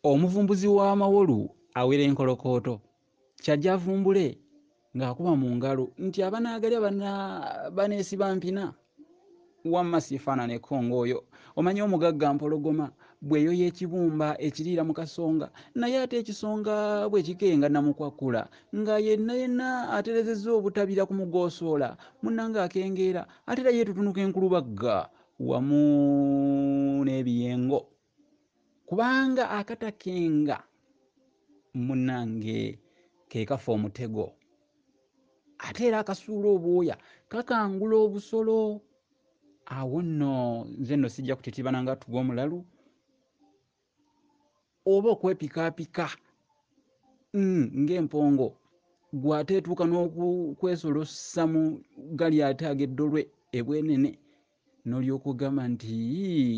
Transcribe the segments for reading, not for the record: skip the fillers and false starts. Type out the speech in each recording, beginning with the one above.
omuvumbuzi w'amawolu awera enkolokooto kyajja avumbule ng'akuba mu ngalo nti abanaagalya baneesiba mpina wamma siifaananeko ng'oyo omanyi omugagga mpologoma bw'eyoya ekibumba ekiriira mu kasonga naye ate ekisonga bwe kikenga namukwakula nga yenna aterezezza obutabira ku mugoosoola munnanga akengeera ate era yeetutunuka enkulubagga wamu n'ebiyengo kubanga akatakenga munnange ke kafa omutego ate era akasuula obwoya kakangula obusolo awo nno nze nno sijja kutitibana nga tuga omulalu oba okwepikaapika ng'empongo gw'ate etuuka n'okwesolossa mu gali ate ag'eddolwe ebwenene n'olyoka ogamba nti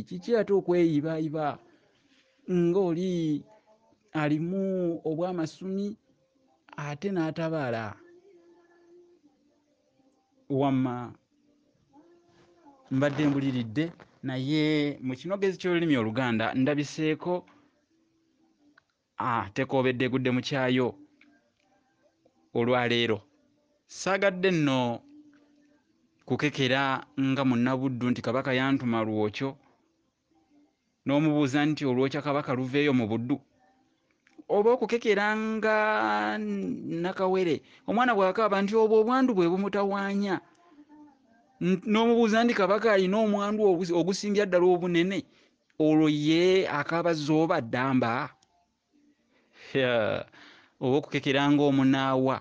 kiki ate okweyibayiba ng'oli alimu obwamasumi ate n'atabaala wamma mbadde mbuliridde naye mu kinogezi ky'olulimi Oluganda ndabiseeko tekoobedde egudde mu kyayo olwaleero saagadde nno kukekera nga munnabuddu nti kabaka yantuma lwokyo n'omubuuza nti olwokya kabaka luveeyo mu buddu oba okukekera nga nakawere omwana bw'akaaba nti obwo obwandu bwe bumutawaanya n'omubuuza nti kabaka alina omwandu ogusingira ddala obunene olwo ye akaaba zooba ddamba oba okukekera nga omunaawa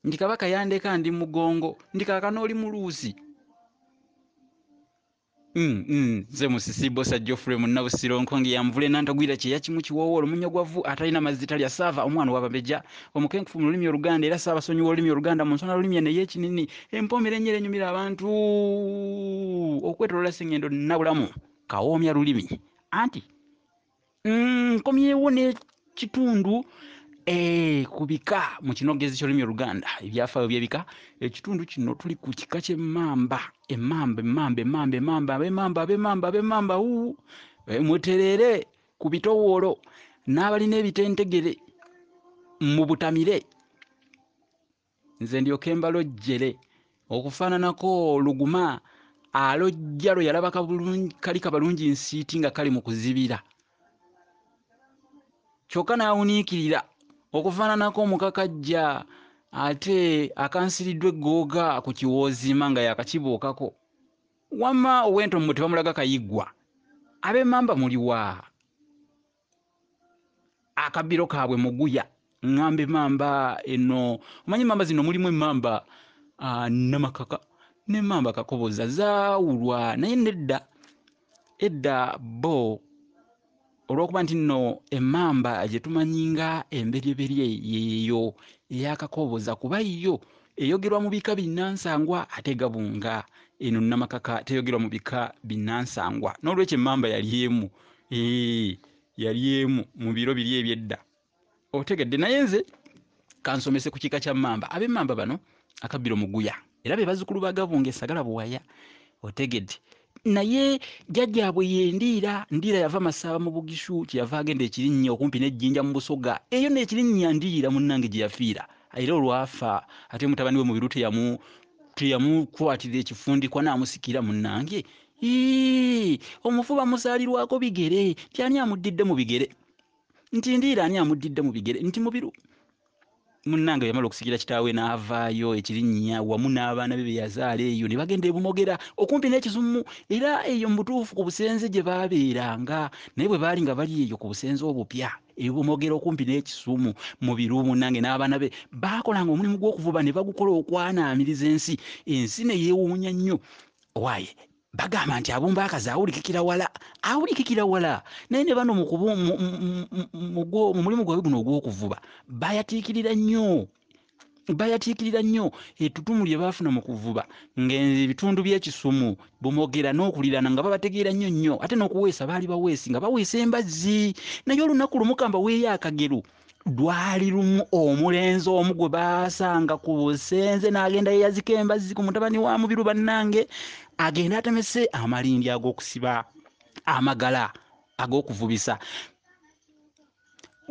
nti kabaka yandeka ndi mugongo nti kaakano oli muluusi nze musisibo sajjofule munnabusiro nkonge yamvule nantagwira kyeya kimu kiwoowoolo munnyo gwavu atalina mazzi talya saava omwana w'ababeja omukenkufu mu lulimi Oluganda era saabasonyi w'olulimi Oluganda mu nsona lulimi eno ey'ekinini empomera ennyera enyumira abantu okwetoloola sengendo nnabulamu kawoomya lulimi anti nkomyewo n'ekitundu ku bika mu kinogezi ky'olulimi Oluganda ebyafaayo by'ebika ekitundu kino tuli ku kika ky'emmamba ab'emmamba mutereere ku bitowoolo n'abalina ebitentegere mu butamire nze ndyoke mbalojjere okufaananako luguma alojja lwe yalaba kali kabalungi nsiiti nga kali mu kuzibira kyokka n'awuniikirira okufaananako omukakajja ate akansiriddwa eggooga ku kiwoozima nga yakakibuukako wamma ow'entomo tebamulaga kayiggwa ab'emmamba muliwa akabbiro kaabwe muguya ŋŋamba emmamba eno omanyi emmamba zino mulimu emmamba namakaka n'emmamba kakoboza zaawulwa naye edda bo olw'okuba nti nno emmamba gye tumanyi nga emberyeberye yeeyo eyakakoboza kuba yo eyogerwa mu bika binnansangwa ate gabunga eno namakaka teyogerwa mu bika binnansangwa n'olwekyo emmamba yali emu mu biro biri ebyedda otegedde naye nze kansomese ku kika kya mmamba ab'emmamba bano akabbiro muguya era be bazzukulu ba gabunga essagala buwaya otegedde naye jjajjaabwe yendiira yava Masaba mu Bugishu kyeyava agenda ekirinnya okumpi n'ejjinja mu Busoga eyo n'ekirinnya ndiira munnange gye yafiira era olwafa ate mutabani we mu biru teyamukwatira ekifundikwa n'amusikira munnange omufu bamusaalirwako bigere nti ani amuddidde mu bigere nti ndiira ani amuddidde mu bigere nti mu biru munnange yamala okusikira kitaawe n'avaayo ekirinnya wamu n'abaana be yazaala eyo ne bagenda e Bumogera okumpi n'Ekisumu era eyo mu butuufu ku busenze gye baabeeranga naye bwe baali nga bali eyo ku busenze obupya e Bumogera okumpi n'Ekisumu mu biru munnange n'abaana be baakolanga omulimu gw'okuvuba ne bagukola okwanaamiriza ensi ne yeewuunya nnyo waaye bagamba nti abumba akazi awulikikira wala naye ne bano mu mulimu gwabwe guno ogw'okuvuba bayatiikirira nnyo ettutumu lye baafuna mu kuvuba ng'ebitundu by'Ekisumu Bumogera n'okulirana nga babategeera nnyo ate n'okuweesa baali baweesi nga baweesa embazzi naye olunaku lumu kamba weeyo akagero lwali lumu omulenzi omu gwe baasanga ku busenze n'agenda yeyazika embazzi ku mutabani wa mubiru bannange agenda atemese amalindi ag'okusiba amagala ag'okuvubisa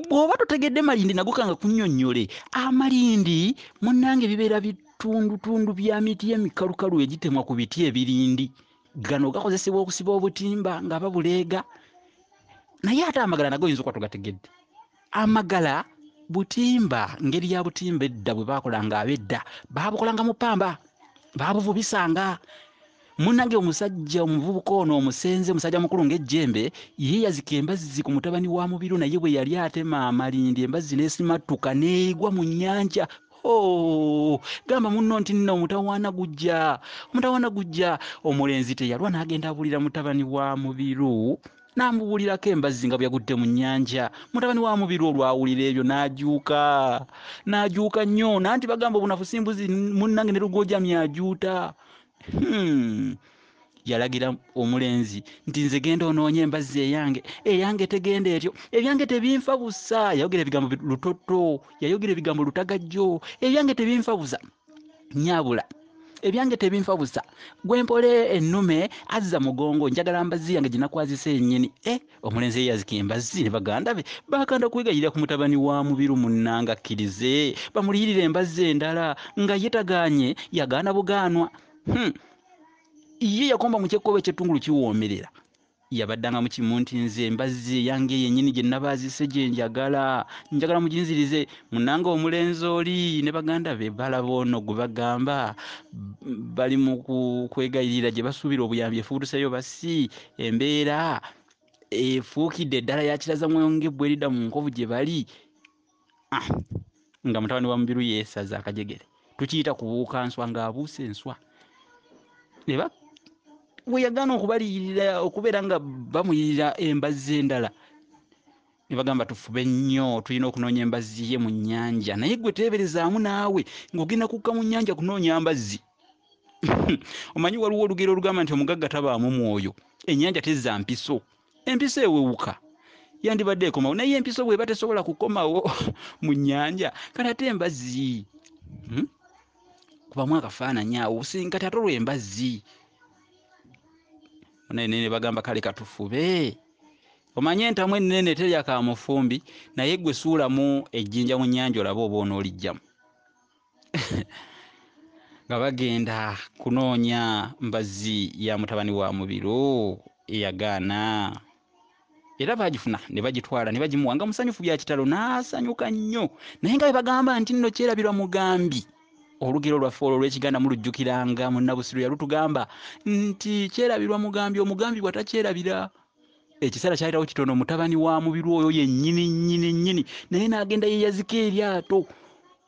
bw'oba totegedde Malindi nago kanga kunnyonnyole amalindi munnange bibeera bitundutundu bya miti emikalukalu egitemwa ku biti ebirindi gano gakozesebwa okusiba obutimba nga babuleega naye ate amagala nago oyinza okuba togategedde amagala butimba ngeri ya butimba edda bwe baakolanga ab'edda baabukolanga mu ppamba baabuvubisanga munnange omusajja omuvubuka ono omusenze musajja mukulu ng'ejjembe ye yazika embazzi ku mutabani wa Mubiru naye bwe yali atema amalindi embazzi n'esimattuka n'egwa mu nnyanja gamba munno nti nno omutawaana gujja omulenzi teyalwa n'agenda abuulira mutabani wa Mubiru n'amubuulirako embazzi nga byagutte mu nnyanja mutabani wa Mubiru olwawulira ebyo n'ajuuka nnyo nanti bagamba obunafu simbuzi munnange ne Lugojamye ajuuta yalagira omulenzi nti nze genda onoonye embazzi eyange tegenda etyo ebyange tebinfa busa yayogera ebigambo lutoto yayogera ebigambo lutagajjo ebyange tebinfa busa nyabula ebyange tebinfa busa gwempole ennume azza mugongo njagala mbazzi yange ginakwazisa ennyini omulenzi yazika embazzi ne baganda be bakanda kwegayirira ku mutabani wa Mubiru munnanga akkirize bamuliyirira embazzi endala nga yetaganye yagaana bugaanwa ye yakomba mu kyekkobe ky'ettungulu kiwoomerera yabaddanga mu kimu nti nze embazzi eyange yennyini gye nabaazise gye njagala muginzirize munnanga omulenzi oli ne baganda be balaba ono gwe bagamba bali mu kwegayirira gye basuubira obuyambi efuutuseyo basi embeera efuukidde eddala ya kirazamwenge bwe eridda mu nkovu gye bali nga mutabani wa Mubiru yeesaza akajegere tukiyita kubuuka nswa ng'abuuse enswa bwe yagaana okubaliyirira okubeera nga bamuyirira embazzi endala ne bagamba tufube nnyo tulina okunoonya embazzi ye mu nnyanja naye gwe teeberezaamu naawe ng'ogenda kukka mu nnyanja kunoonya mbazzi omanyi waliwo olugero olugamba nti omugagga tabaamu mwoyo ennyanja tezza mpiso empiso ewewuka yandibadde ekomawo naye empiso bw'eba tesobola kukomawo mu nnyanja kati ate embazzi kubamu akafaananyi awo kati ate olwo embazzi ne bagamba kale katufube omanye entamu ennene terya kamufumbi naye gwe suulamu ejjinja mu nnyanja olabe oba onoolijjamu nga bagenda kunoonya mbazzi ya mutabani wa Mubiru eyagaana era baagifuna ne bagitwala ne bagimuwa nga musanyufu bya kitalo n'asanyuka nnyo naye nga bwe bagamba nti nno kyerabirwa mugambi olugero lwaffe olwo olw'Ekiganda mulujjukiranga munnabusiru yalutugamba nti kyerabirwa omugambi bwatakyerabira ekiseera kyayitawo kitono mutabani wa Mubiru oyo yennyini naye n'agenda yeyazika eryato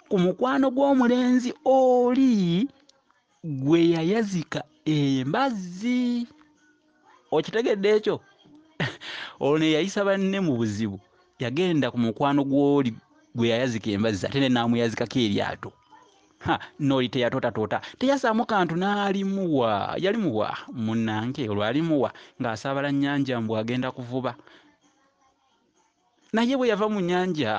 ku mukwano gw'omulenzi oli gwe yayazika embazzi okitegedde ekyo olwo ne yayisa banne mu buzibu yagenda ku mukwano gw'oli gwe yayazika embazzi ate ne naamuyazikako eryato n'oli teyatootatoota teyasaamu kantu n'alimuwa yalimuwa munnange olwo alimuwa ng'asaabala nnyanja mbw agenda kuvuba naye bwe yava mu nnyanja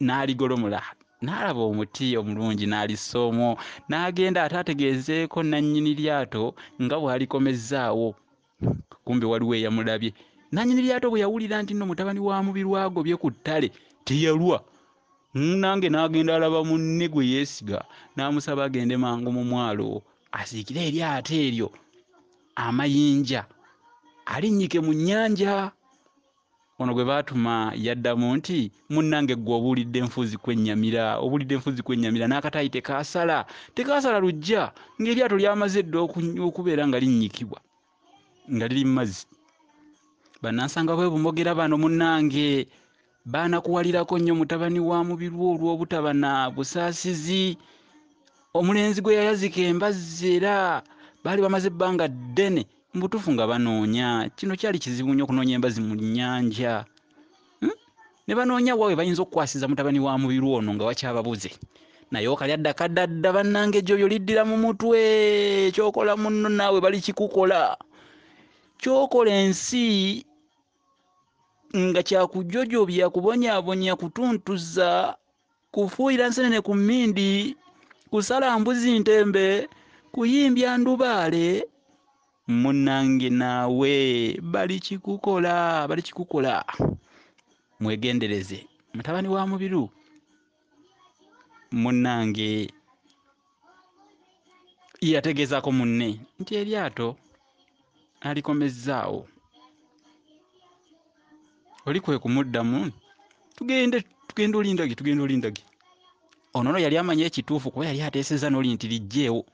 n'aligolomola n'alaba omuti omulungi n'alissa omwo n'agenda ate ategeezeeko nannyini lyato nga bw'alikomezzaawo kumbe waliwo eyamulabye nannyini lyato bwe yawulira nti nno mutabani wa Mubiru agobye ku ttale teyalwa nange n'agenda alaba munne gwe yeesiga n'amusaba agende mangu mu mwalo asiikire eryato eryo amayinja alinnyike mu nnyanja ono gwe baatuma yaddamu nti munnange gwe obuulidde enfuuzi kwennyamira n'akataayi tekaasala lujja ng'eryato lyamaze edda okubeera nga linnyikibwa nga liri mu mazzi bannansanga bwe bumogera bano munnange baanakuwalirako nnyo mutabani wa Mubiru olw'obutaba na busaasizi omulenzi gwe yayazika embazzi era baali bamaze ebbanga ddene mbutuufu nga banoonya kino kyali kizibu nnyo okunoonya embazzi mu nnyanja ne banoonya waawe bayinza okukwasiza mutabani wa Mubiru ono nga wakyababuze naye okali addakadda bannange gy'obyo liddira mu mutwe kyokola munno naawe bali kikukola kyokola ensi nga kyakujjojobya kubonyaabonya kutuntuza kufuuyira nsenene ku mmindi kusala mbuzi ntembe kuyimbya ndubaale munnange naawe bali kikukola mwegendereze mutabani wa Mubiru munnange yategezaako munne nti eryato alikomezzaawo. Oli kwe kumuddamu tugende olindage. Ono yali amanya ekituufu kuba yali ateesezza n'oli nti lijjeewo.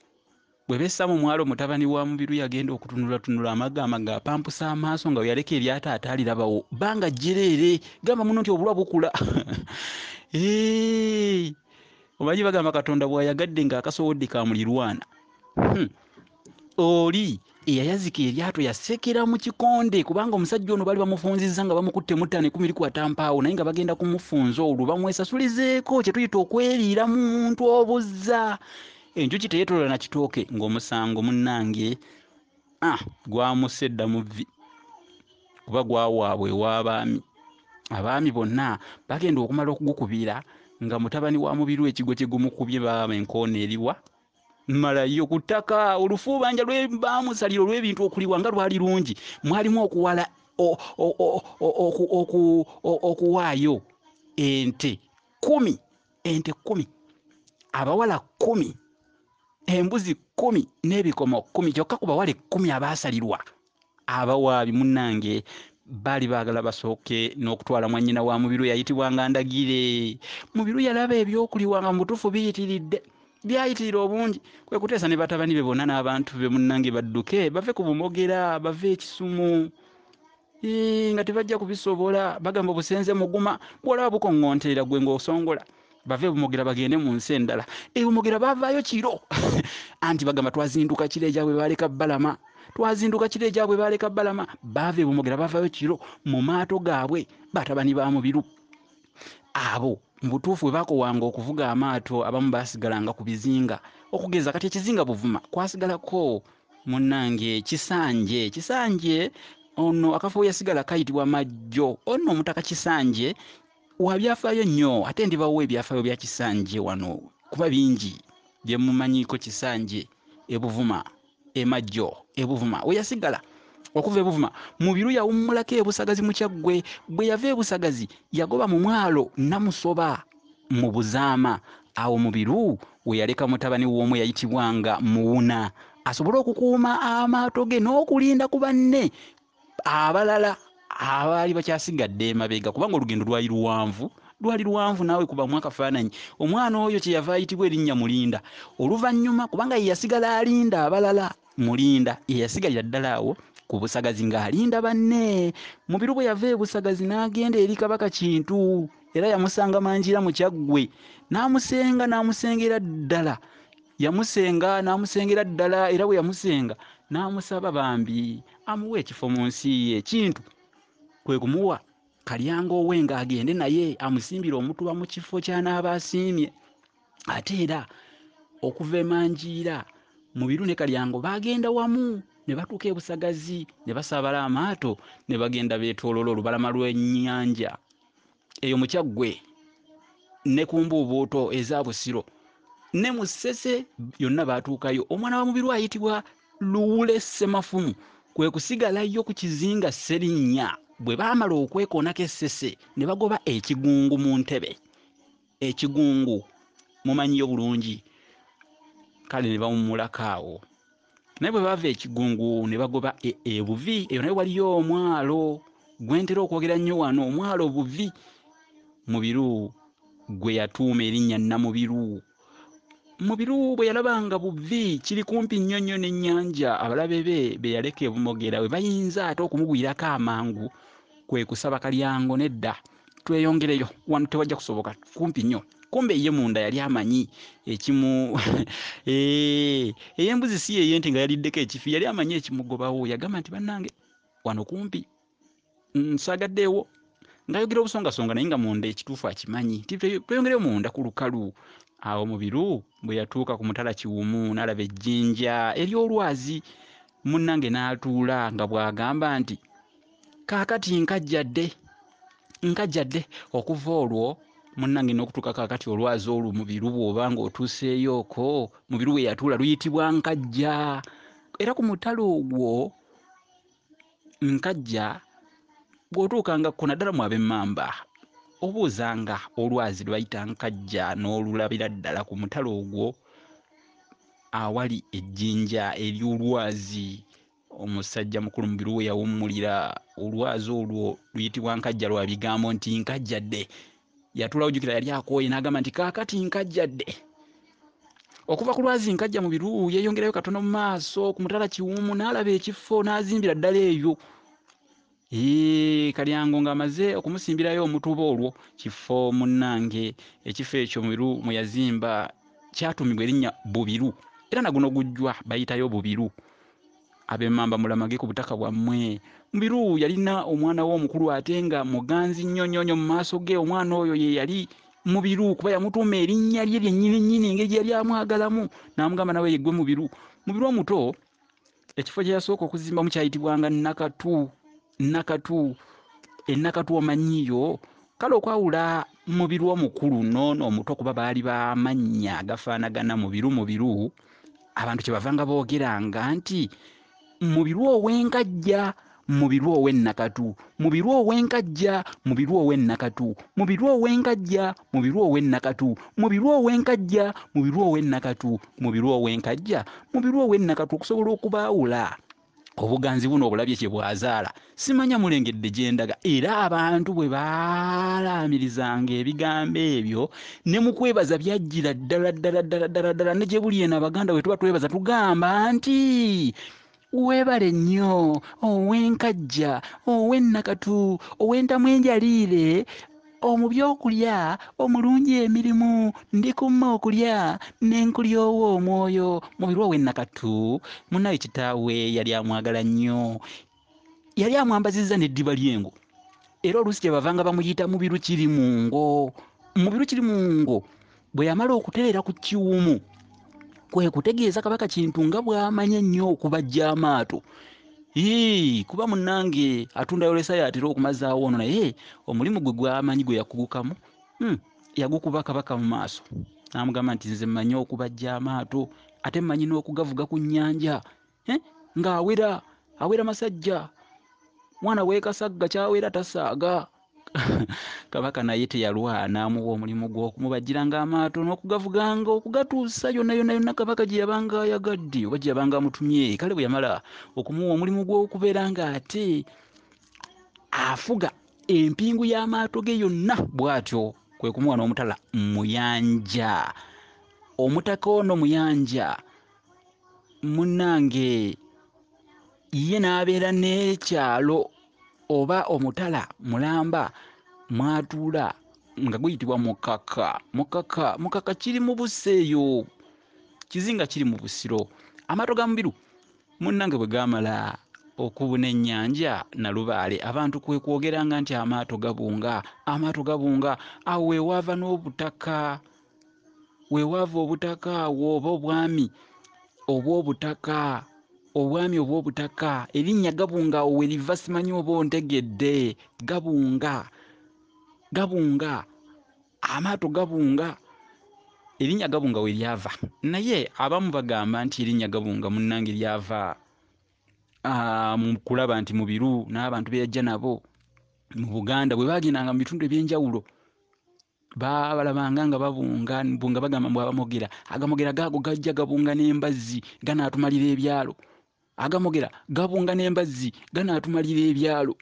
Bwe bessa mu mwalo mutabani wa Mubiru yagenda okutunula amaga apampusa amaaso nga yaleka eryato ataalirabawo banga jjereere gamba muno nti obulwa bukula. Omanyi bagamba Katonda bw'ayagadde ng'akasowodde ka mulirwana. Oli eyayazika eryato yasekera mu kikonde kubanga omusajja ono bali bamufunzizza nga bamukutte mu ttaano 10 likwatampaawo naye nga bagenda kumufunza olwo bamwesasulizeeko kye tuyita okweriira mu muntu obuzza. Enjuki teyeetolola na kitooke ng'omusango munnange gwamusedda mu vvi kuba gwawaabwe ew'abaami. Abaami bonna bagenda okumala okugukubira nga mutabani wa Mubiru ekigo kye gumukubye baaba enkoona eriwa malayo ku ttaka. Olufuubanja lwe baamusalira olw'ebintu okuliwa nga lwali lungi mwalimu okuwala okuwaayo ente 10, abawala 10, embuzi 10 n'ebikomo 10 kyokka ku bawala 10 abaasalirwa. Abawaabi munnange baali baagala basooke n'okutwala mwannyina wa Mubiru yayitibwanga Ndagire. Mubiru yalaba ebyokuliwa nga mu butuufu biyitiridde, byayitirira obungi kwe kuteesa ne batabani be bonna n'abantu be munnange badduke bave ku Bumogera bave Ekisumu nga tebajja kubisobola. Bagamba obusenze muguma bwolaba bukoŋŋonterera gwe ng'osongola bave Bumogera bagende mu nsi endala. Bumogera baavaayo kiro anti bagamba twazinduka kireeja bwe baaleka Balama baave Bumogera baavaayo kiro mu maato gaabwe batabani ba Mubiru. Abo mu butuufu bwe baakowanga okuvuga amaato abamu baasigalanga ku bizinga okugeza kati ekizinga Buvuma kwasigalako munnange Kisanje ono akafo yasigala kayitibwa Majjo. Ono omutaka Kisanje wa byafaayo nnyo ate ndibawo ebyafaayo bya Kisanje wano kuba bingi bye mumanyiiko. Kisanje Buvuma Majjo Buvuma we yasigala. Okuva Buvuma Mubiru yawummulako Busagazi mu Kyaggwe. Bwe yava Busagazi yagoba mu mwalo Namusoba mu Buzaama. Awo Mubiru we yaleka mutabani w'omu yayitibwanga Muwuna asobole okukuuma amaato ge n'okulinda ku banne abalala abaali bakyasigadde emabega kubanga olugendo lwali luwanvu naawe kubamu akafaananyi. Omwana oyo kye yava ayitibwa erinnya Mulinda oluvannyuma kubanga ye yasigala alinda abalala. Mulinda ye yasigalira ddala awo ku Busagazi ng'alinda banne. Mubiru bwe yava Busagazi n'agenda eri Kabaka Kintu era yamusanga Manjira mu Kyaggwe n'amusengera ddala. N'amusengera ddala era bwe yamusenga n'amusaba bambi amuwe ekifo mu nsi ye. Kintu kwe kumuwa Kalyango we ng'agende naye amusimbira omutuba mu kifo ky'anaaba asiimye. Ate era okuva Manjira Mubiru ne Kalyango bagenda wamu ne batuuka Busagazi ne basaabala amaato ne bagenda beetooloola olubalama lw'ennyanja eyo mu Kyaggwe ne ku Mbuubuuto eza Busiro ne mu Ssese yonna baatuukayo. Omwana wa Mubiru ayitibwa Luwule Ssemafumu kwe kusigalayo ku kizinga Sselinnya. Bwe baamala okwekoonako Essese ne bagoba Ekigungu mu Ntebe. Ekigungu mumanyiyo bulungi. Kale ne bawummulako awo naye bwe baava Ekigungu ne bagoba Buvi. Eyo naye waliyo omwalo gwentera okwogera nnyo wano, omwalo Buvi. Mubiru gwe yatuuma erinnya Namubiru. Mubiru bwe yalabanga Buvi kiri kumpi nnyo n'ennyanja abalabe be yaleka Bumogera we bayinza ate okumugwirako amangu kwe kusaba Kalyango nedda tweyongereyo wano tewajja kusoboka kumpi nnyo. Kumbe ye munda yali amanyi ekimu ey'embuzi si yente nga yaliddeko ekifi yali amanyi ekimugobawo. Yagamba nti bannange wano kumpi nsagaddeewo ngayogera obusongasonga naye nga munda ekituufu akimanyi. Tweyongereyo munda ku lukalu. Awo Mubiru bwe yatuuka ku mutala Kiwumu n'alaba ejjinja ery'olwazi munnange n'atuula nga bw'agamba nti kaakati nkajjadde. Okuva olwo munnange n'okutuuka kaakati olwazi olwo Mubiru bw'oba ng'otuuseeyo okwo Mubiru we yatuula luyitibwa Nkajja. Era ku mutala ogwo Nkajja bw'otuukanga ko naddala mu ab'Emmamba obuuzanga olwazi lwayita Nkajja n'olulabira ddala ku mutalo ogwo awali ejjinja ery'olwazi omusajja mukulu Mubiru we yawummulira. Olwazi olwo luyitibwa Nkajja lwa bigambo nti nkajjadde. Yatulawo jjukira yali akooye n'agamba nti kaakati nkajjadde. Okuva ku lwazi Nkajja Mubiru yeeyongerayo katono mu maaso ku mutala Kiwumu n'alaba ekifo n'azimbira ddala eyo. Kalyango ng'amaze okumusimbirayo omutuba olwo kifo munnange ekifo ekyo Mubiru mwe yazimba kyatumibwa erinnya Bubiru era naguno gujjwa bayitayo Bubiru. Ab'Emmamba mulamage ku butaka bwammwe. Mubiru yalina omwana we omukulu ate nga muganzi nnyo mu maaso ge. Omwana oyo ye yali Mubiru kuba yamutuuma erinnya lye lyennyini engeri yali amwagalamu n'amugamba nawe yeggwe Mubiru. Mubiru omuto ekifo kye yasooka okuzimbamu kyayitibwanga Nakatu. Ennakatu omanyiyo. Kale okwawula Mubiru omukulu n'ono omuto kuba baali b'amannya agafaanagana Mubiru abantu kye bavanga boogeranga nti Mubiru ow'Enkajja, Mubiru ow'Ennakatu, Mubiru ow'Enkajja, Mubiru ow'Ennakatu, Mubiru ow'Enkajja, Mubiru ow'Ennakatu, Mubiru ow'Enkajja, Mubiru ow'Ennakatu, Mubiru ow'Enkajja, Mubiru ow'Ennakatu okusobola okubaawula obuganzi buno obulabye kye bwazaala. Simanya mulengedde gye ndaga. Era abantu bwe baalaamirizanga ebigambo ebyo ne mu kwebaza byajjira ddala ne gye buli eno Abaganda bwe tuba twebaza tugamba nti weebale nnyo ow'Enkajja, ow'Ennakatu, ow'Entamu enjaliire, omubyokulya omulungi emirimu ndi kumma okulya n'enkulyowo omwoyo. Mubiru ow'Ennakatu munnaye kitaawe yali amwagala nnyo, yali amwambazizza n'eddiba ly'engo era oluusi kye bavanga bamuyita Mubiru Kirimungo. Mubiru Kirimungo bwe yamala okutereera ku Kiwumu kwe kutegeeza Kabaka Kintu nga bw'amanya ennyo okubajja amaato. Kuba munnange atunda yolesa yatera okumazaawo ono naye omulimu gwe gw'amanyi gwe yakugukamu yagukuba Kabaka mu maaso n'amugamba nti nze mmanyi okubajja amaato ate mmanyi n'okugavuga ku nnyanja ng'awera masajja mwana w'ekasagga kyawera tasaaga. Kabaka naye teyalwa n'amuwa omulimu gw'okumubajjiranga amaato n'okugavuganga okugatuusa yonna Kabaka gye yabanga ayagadde oba gye yabanga amutumye. Kale bwe yamala okumuwa omulimu gw'okubeera ng'ate afuga empingu y'amaato ge yonna bw'atyo kwe kumuwa n'omutala Muyanja. Omutaka ono Muyanja munnange ye n'abeera n'ekyalo oba omutala mulamba mwatuula nga guyitibwa Mukaka kiri mu Buseeyo, kizinga kiri mu Busiro. Amaato ga Mubiru munnange bwe gaamala okubuna ennyanja Nalubaale abantu kwe kwogeranga nti amaato gabunga. Awo weewaava n'obutaka, weewaava obutaka awo oba obwami obw'obutaka erinnya Gabunga awo we liva simanyi oba ontegedde. Gabunga amaato gabunga, erinnya Gabunga we lyava. Naye abamu bagamba nti erinnya Gabunga munnange lyava mu kulaba nti Mubiru n'abantu be yajja nabo mu Buganda bwe baagendanga mu bitundu eby'enjawulo balabanga nga babunga bagamba mbu abamogera agamogera gaago gajja gabunga n'embazzi ganaatumalira ebyalo. Agamogera gabunga n'embazzi ganaatumalira ebyalo.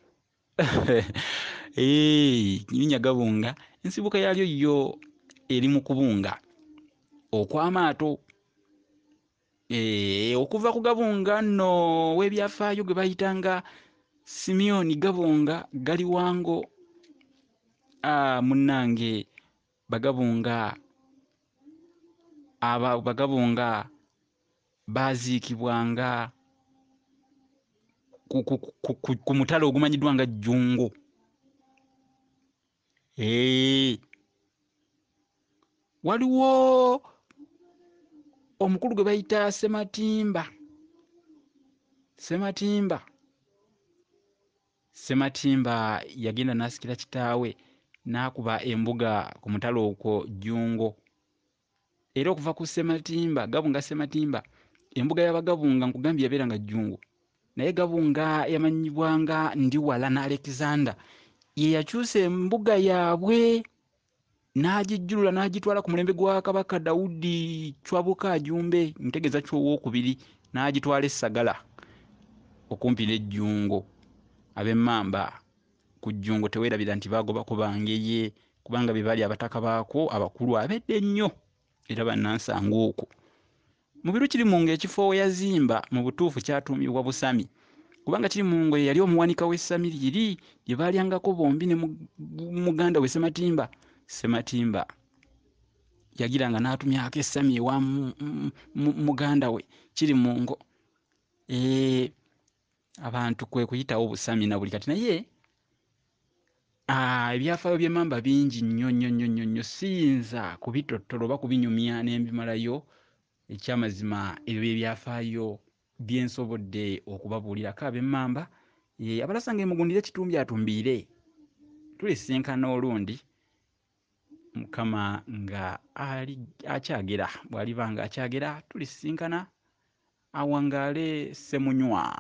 Erinnya Gabunga ensibuka yalyo yo eri mu kubunga okw'amaato. Okuva ku Gabunga nno w'ebyafaayo gwe bayitanga Simeon Gabunga gali wango. Munnange Bagabunga baaziikibwanga ku mutalo ogumanyiddwa nga Jjungu. Waliwo omukulu gwe bayita Sematimba yagenda n'asikira kitaawe n'akuba embuga ku mutalo okwo Jjungu. Era okuva ku Gabunga Sematimba embuga y'Abagabunga nkugambye yabeeranga Jjungu, naye Gabunga yamanyibwanga ndi wala na Alexander ye yakyusa embuga yaabwe n'agijjulula n'agitwala ku mulembe gwa kabaka Dawudi Chwabuka Ajumbe, ntegeeza Chwookubiri, n'agitwala e Sagala okumpi n'ejjungo. Ab'Emmamba ku jjungo teweerabira nti baagobako Bangeye, kubanga be baali abataka baako abakulu abedde ennyo era bannansanga okwo. Mu biru Kirimungo ekifo we yazimba mu butuufu kyatuumibwa Busami, kubanga Kirimungo ye yali omuwanika w'essami liri lye baalyangako bombi ne muganda we Ssematimba. Ssematimba yagiranga n'atumyako essami ewa muganda we Kirimungo. Abantu kwe kuyitawo Busami na buli kati, naye ebyafaayo by'Emmamba bingi nnyo nnyo nnyo nnyo nnyo, siyinza kubitottola oba kubinyumya ne mbimalayo. Ekyamazima ebyo by'ebyafaayo bye nsobodde okubabuulirako ab'Emmamba. Abalasanga emugundire Kitumbi atumbiire, tulisinkana olundi Mukama nga akyagera, bw'aliba nga akyagera tulisinkana awangaale Ssemunywa.